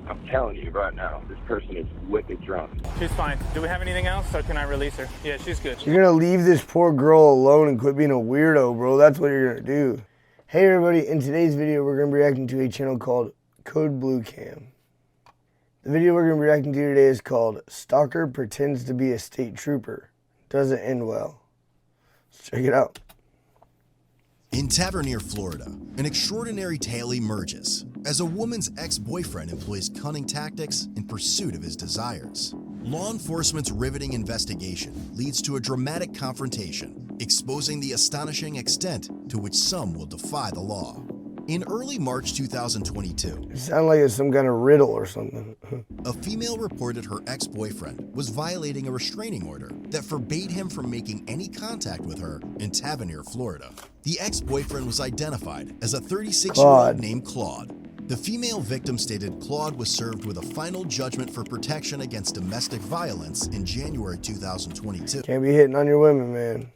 I'm telling you right now, this person is wicked drunk. She's fine. Do we have anything else, or can I release her? Yeah, she's good. You're gonna leave this poor girl alone and quit being a weirdo, bro. That's what you're gonna do. Hey everybody, in today's video, we're gonna be reacting to a channel called Code Blue Cam. The video we're gonna be reacting to today is called Stalker Pretends to be a State Trooper. Doesn't end well. Let's check it out. In Tavernier, Florida, an extraordinary tale emerges as a woman's ex-boyfriend employs cunning tactics in pursuit of his desires. Law enforcement's riveting investigation leads to a dramatic confrontation, exposing the astonishing extent to which some will defy the law. In early March 2022, It sounds like it's some kind of riddle or something. a female reported her ex-boyfriend was violating a restraining order that forbade him from making any contact with her in Tavernier, Florida. The ex-boyfriend was identified as a 36-year-old Claude. named Claude. The female victim stated Claude was served with a final judgment for protection against domestic violence in January 2022. Can't be hitting on your women, man.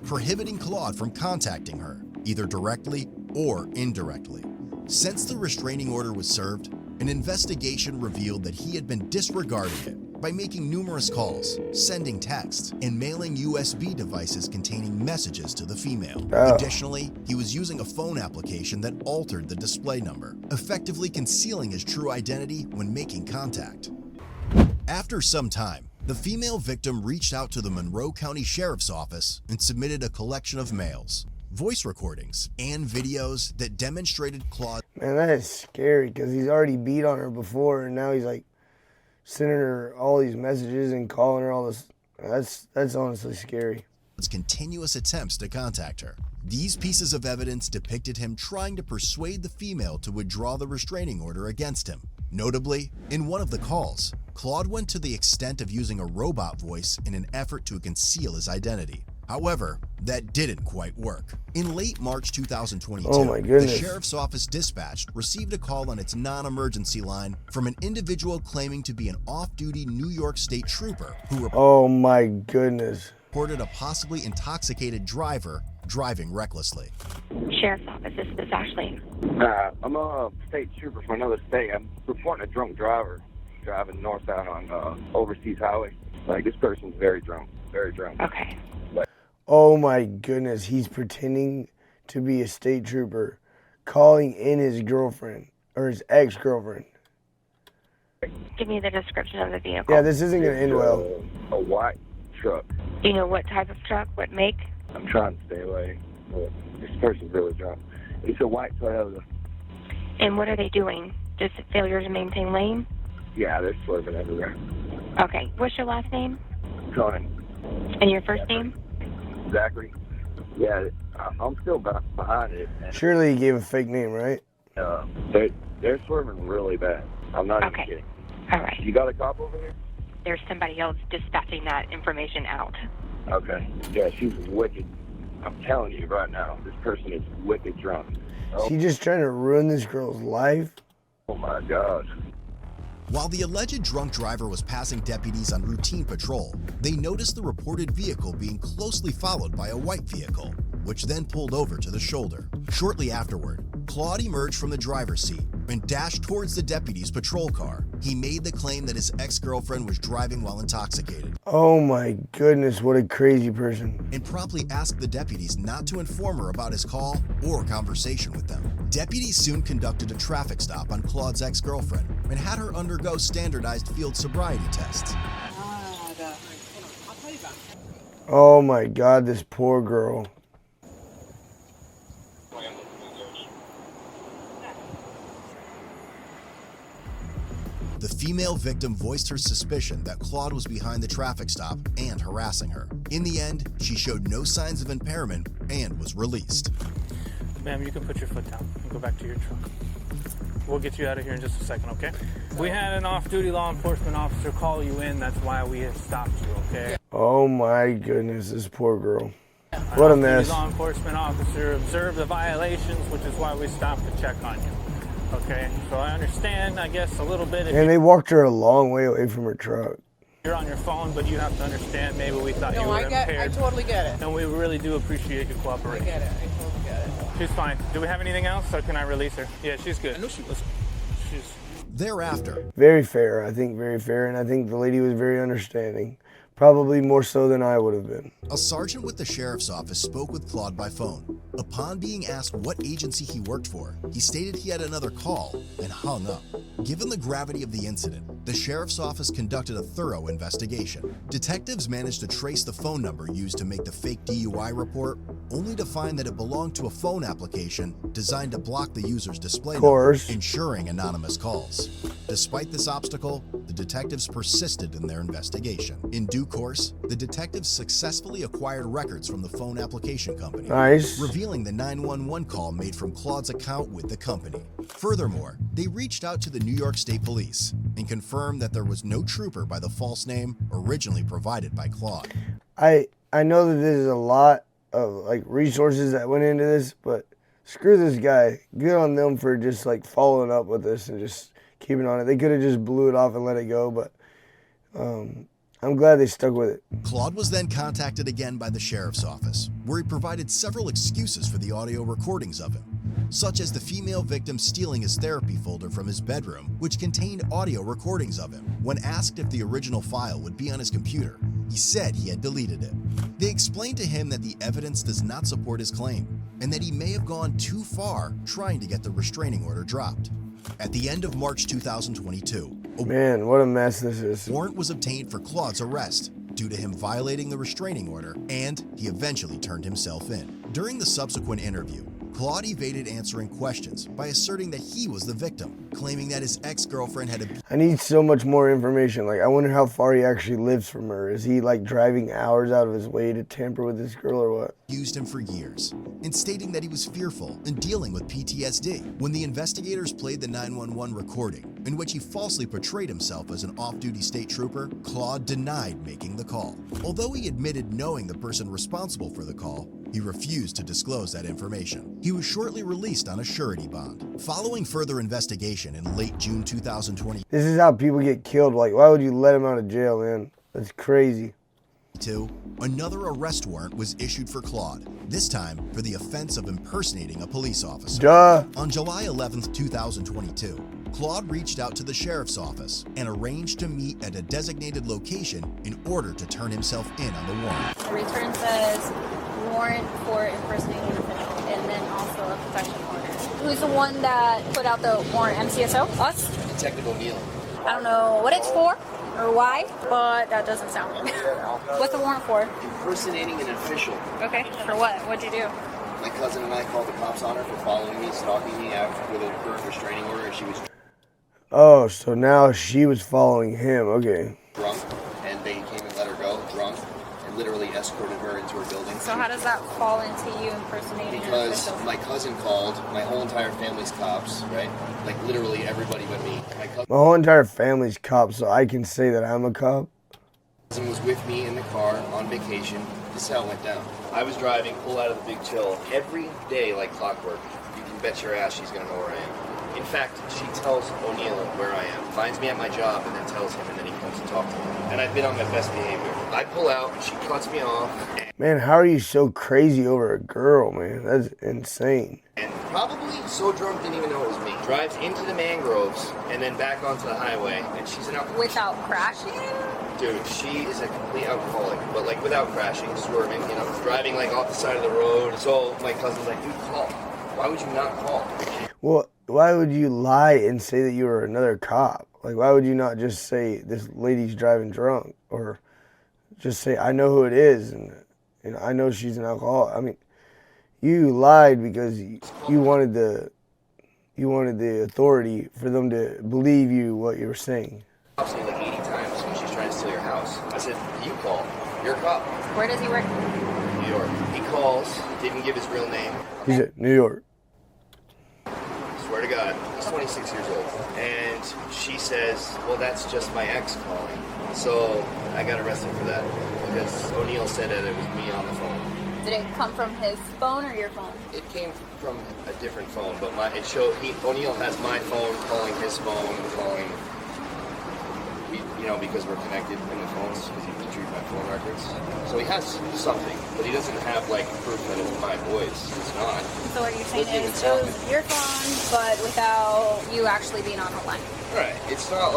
Prohibiting Claude from contacting her, either directly or indirectly. Since the restraining order was served, an investigation revealed that he had been disregarding it by making numerous calls, sending texts, and mailing USB devices containing messages to the female. Additionally, he was using a phone application that altered the display number, effectively concealing his true identity when making contact. After some time, the female victim reached out to the Monroe County Sheriff's Office and submitted a collection of mails, voice recordings, and videos that demonstrated Claude. Man, that is scary because he's already beat on her before and now he's like sending her all these messages and calling her all this. That's honestly scary. Continuous attempts to contact her. These pieces of evidence depicted him trying to persuade the female to withdraw the restraining order against him. Notably, in one of the calls, Claude went to the extent of using a robot voice in an effort to conceal his identity. However, that didn't quite work. In late March 2022, Oh my the goodness. Sheriff's Office dispatch received a call on its non-emergency line from an individual claiming to be an off-duty New York State Trooper who Oh my goodness. reported a possibly intoxicated driver driving recklessly. Sheriff's Office, this is Ashley. I'm a state trooper from another state. I'm reporting a drunk driver driving northbound on overseas highway. Like, this person's very drunk, very drunk. Okay. Oh my goodness. He's pretending to be a state trooper, calling in his girlfriend or his ex-girlfriend. Give me the description of the vehicle. Yeah, this isn't going to end well. A white truck. Do you know what type of truck, what make? I'm trying to stay away, but this person's really drunk. It's a white Toyota. And what are they doing? Just failure to maintain lane? Yeah, they're swerving everywhere. Okay. What's your last name? Conan. And your first name? Zachary. Yeah, I'm still behind it. And, Surely he gave a fake name, right? they're swerving really bad. I'm not Okay. even kidding. All right. You got a cop over here? There's somebody else dispatching that information out. Okay. Yeah, she's wicked. I'm telling you right now, this person is wicked drunk. Is he just trying to ruin this girl's life? Oh my God. While the alleged drunk driver was passing deputies on routine patrol, they noticed the reported vehicle being closely followed by a white vehicle, which then pulled over to the shoulder. Shortly afterward, Claude emerged from the driver's seat and dashed towards the deputy's patrol car. He made the claim that his ex-girlfriend was driving while intoxicated Oh my goodness, what a crazy person. and promptly asked the deputies not to inform her about his call or conversation with them. Deputies soon conducted a traffic stop on Claude's ex-girlfriend and had her undergo standardized field sobriety tests. Oh my God, this poor girl. The female victim voiced her suspicion that Claude was behind the traffic stop and harassing her. In the end, she showed no signs of impairment and was released. Ma'am, you can put your foot down and go back to your truck. We'll get you out of here in just a second, okay? We had an off-duty law enforcement officer call you in. That's why we had stopped you, okay? Oh my goodness, this poor girl. What a mess. The law enforcement officer observed the violations, which is why we stopped to check on you. Okay, so I understand, I guess, a little bit. And they walked her a long way away from her truck. You're on your phone, but you have to understand, maybe we thought you were impaired. I totally get it. And we really do appreciate your cooperation. I get it. I totally get it. She's fine. Do we have anything else, or can I release her? Yeah, she's good. I know she was. She's... Thereafter, Very fair, I think very fair, and I think the lady was very understanding. Probably more so than I would have been. a sergeant with the sheriff's office spoke with Claude by phone. Upon being asked what agency he worked for, he stated he had another call and hung up. Given the gravity of the incident, the sheriff's office conducted a thorough investigation. Detectives managed to trace the phone number used to make the fake DUI report, only to find that it belonged to a phone application designed to block the user's display number, ensuring anonymous calls. Despite this obstacle, the detectives persisted in their investigation. In due course, the detectives successfully acquired records from the phone application company, revealing the 911 call made from Claude's account with the company. Furthermore, they reached out to the New York State Police and confirmed that there was no trooper by the false name originally provided by Claude. I know that there's a lot of like resources that went into this, but screw this guy. Good on them for just like following up with this and just keeping on it. They could have just blew it off and let it go, but I'm glad they stuck with it. Claude was then contacted again by the sheriff's office, where he provided several excuses for the audio recordings of him, such as the female victim stealing his therapy folder from his bedroom, which contained audio recordings of him. When asked if the original file would be on his computer, he said he had deleted it. They explained to him that the evidence does not support his claim, and that he may have gone too far trying to get the restraining order dropped. At the end of March 2022, man, what a mess this is. a warrant was obtained for Claude's arrest due to him violating the restraining order, and he eventually turned himself in. During the subsequent interview, Claude evaded answering questions by asserting that he was the victim, claiming that his ex-girlfriend had I need so much more information. Like, I wonder how far he actually lives from her. Is he like driving hours out of his way to tamper with this girl or what? used him for years, and stating that he was fearful and dealing with PTSD. When the investigators played the 911 recording, in which he falsely portrayed himself as an off-duty state trooper, Claude denied making the call. Although he admitted knowing the person responsible for the call, he refused to disclose that information. He was shortly released on a surety bond. Following further investigation in late June 2020, This is how people get killed. Like, why would you let him out of jail, man? That's crazy. another arrest warrant was issued for Claude, this time for the offense of impersonating a police officer. Duh. On July 11th, 2022, Claude reached out to the sheriff's office and arranged to meet at a designated location in order to turn himself in on the warrant. The return says warrant for impersonating an official, and then also a protection order. Who's the one that put out the warrant? MCSO? Us? Detective O'Neill. I don't know what it's for or why, but that doesn't sound good. What's the warrant for? Impersonating an official. Okay, for what? What'd you do? My cousin and I called the cops on her for following me, stalking me out with a current restraining order, and she was Oh, so now she was following him. Okay. drunk, and they came and let her go, drunk, and literally escorted her into her building. So how does that fall into you impersonating an Because official? my cousin called, my whole entire family's cops, right? Like literally everybody but me. My cousin My whole entire family's cops, so I can say that I'm a cop. was with me in the car on vacation. This is how it went down. I was driving, pull out of the Big Chill every day like clockwork. You can bet your ass she's gonna know where I am. In fact, she tells O'Neill where I am, finds me at my job, and then tells him, and then he comes to talk to me. And I've been on my best behavior. I pull out, and she cuts me off, Man, how are you so crazy over a girl, man? That's insane. and probably so drunk didn't even know it was me. Drives into the mangroves, and then back onto the highway, and she's an alcoholic. Without crashing? Dude, she is a complete alcoholic, but like without crashing, swerving, you know, driving like off the side of the road. So my cousin's like, dude, call. Why would you not call? Well, why would you lie and say that you were another cop? Like, why would you not just say this lady's driving drunk, or just say I know who it is and I know she's an alcoholic? I mean, you lied because you wanted the authority for them to believe you what you were saying. I've seen like 80 times when she's trying to steal your house. I said, you call. You're a cop. Where does he work? New York. He calls, didn't give his real name. He said, New York. Swear to God, he's 26 years old. And she says, well, that's just my ex calling. So I got arrested for that because O'Neill said that it was me on the phone. Did it come from his phone or your phone? It came from a different phone, but O'Neill has my phone calling his phone, calling. you know, because we're connected in the phones, because he retrieved my phone records. So he has something, but he doesn't have, like, proof that it's my voice. It's not. So what you're saying is it was your phone, but without you actually being on the line. Right. It's not,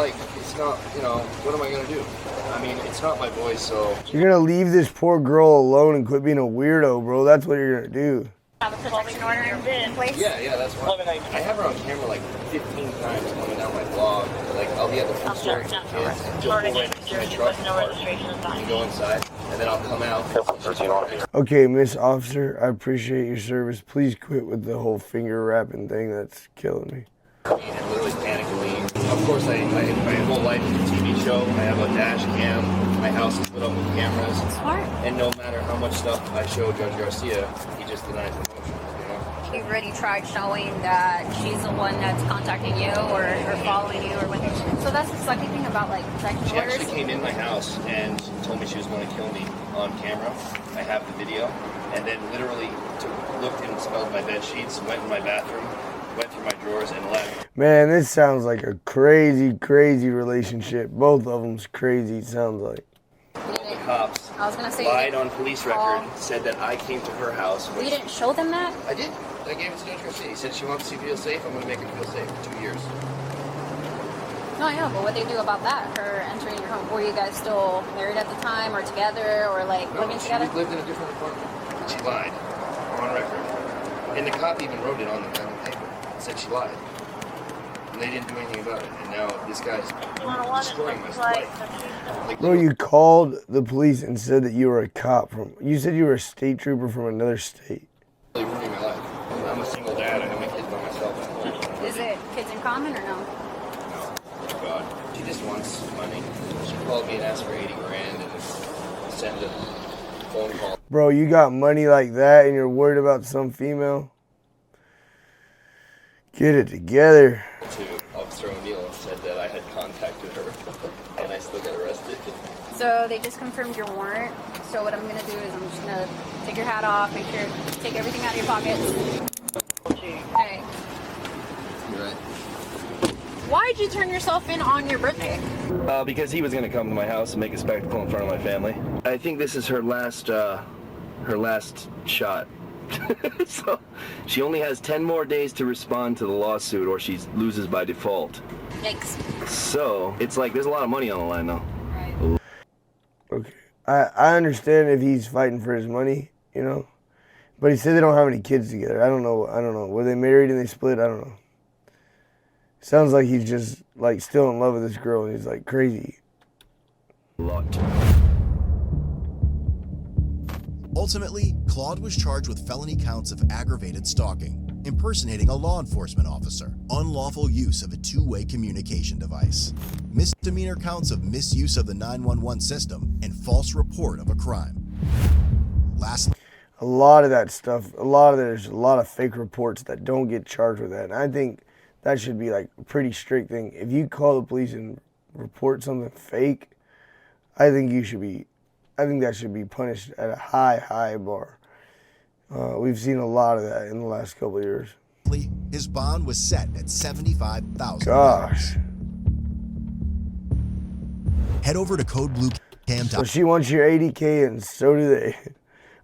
you know, what am I going to do? I mean, it's not my voice, so... You're gonna leave this poor girl alone and quit being a weirdo, bro. That's what you're gonna do. Have a protection order in place? Yeah, that's why. I have her on camera like 15 times pointing out my blog. Like, I'll be at the food store with kids, just pull right next to my truck and go inside, and then I'll come out. Okay, Miss Officer, I appreciate your service. Please quit with the whole finger wrapping thing. That's killing me. And literally panicking. Of course, my whole life is a TV show. I have a dash cam. My house is lit up with cameras. Smart. And no matter how much stuff I show Judge Garcia, he just denies promotion. You know? You've already tried showing that she's the one that's contacting you or following you or whatever. So that's the sucky thing about like protection She orders. actually came in my house and told me she was going to kill me on camera. I have the video. And then literally looked and smelled my bed sheets, went in my bathroom, went through my drawers and left. Man, this sounds like a crazy, crazy relationship. Both of them's crazy, it sounds like. The cops I was gonna say lied on police record, said that I came to her house. You didn't show them that? I did. I gave it to Judge Garcia. He said she wants to feel safe. I'm going to make her feel safe for 2 years. No, I know, but what they do about that? Her entering your home. Were you guys still married at the time or together or like No, living together? she lived in a different apartment. She lied on record. And the cop even wrote it on the paper. Said she lied. And they didn't do anything about it. And now this guy's destroying my life. Like, Bro, you called the police and said that you were a cop from... You said you were a state trooper from another state. really ruining my life. I'm a single dad. I have my kids by myself. Is it kids in common or no? No. Oh, God. She just wants money. She called me and asked for 80 grand and sent a phone call. Bro, you got money like that and you're worried about some female? Get it together. To Officer O'Neill said that I had contacted her and I still got arrested. So they just confirmed your warrant. So what I'm gonna do is I'm just gonna take your hat off, make sure take everything out of your pockets. Hey. You're right. Why'd you turn yourself in on your birthday? Because he was going to come to my house and make a spectacle in front of my family. I think this is her last shot. So she only has 10 more days to respond to the lawsuit or she loses by default. Yikes. So it's like there's a lot of money on the line though. Right. Okay. I understand if he's fighting for his money, you know? But he said they don't have any kids together. I don't know. Were they married and they split? I don't know. Sounds like he's just like still in love with this girl and he's like crazy. Lot. Ultimately, Claude was charged with felony counts of aggravated stalking, impersonating a law enforcement officer, unlawful use of a two-way communication device, misdemeanor counts of misuse of the 911 system, and false report of a crime. Lastly, A lot of that stuff, there's a lot of fake reports that don't get charged with that. And I think that should be like a pretty strict thing. If you call the police and report something fake, I think that should be punished at a high bar. We've seen a lot of that in the last couple of years. his bond was set at $75,000. Gosh. Head over to codebluecam.com. So she wants your 80K and so do they.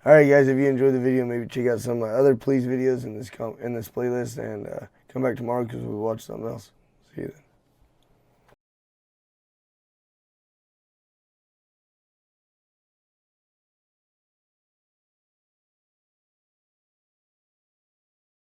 Alright guys, if you enjoyed the video, maybe check out some of my other police videos in this playlist and come back tomorrow because we'll watch something else. See you then.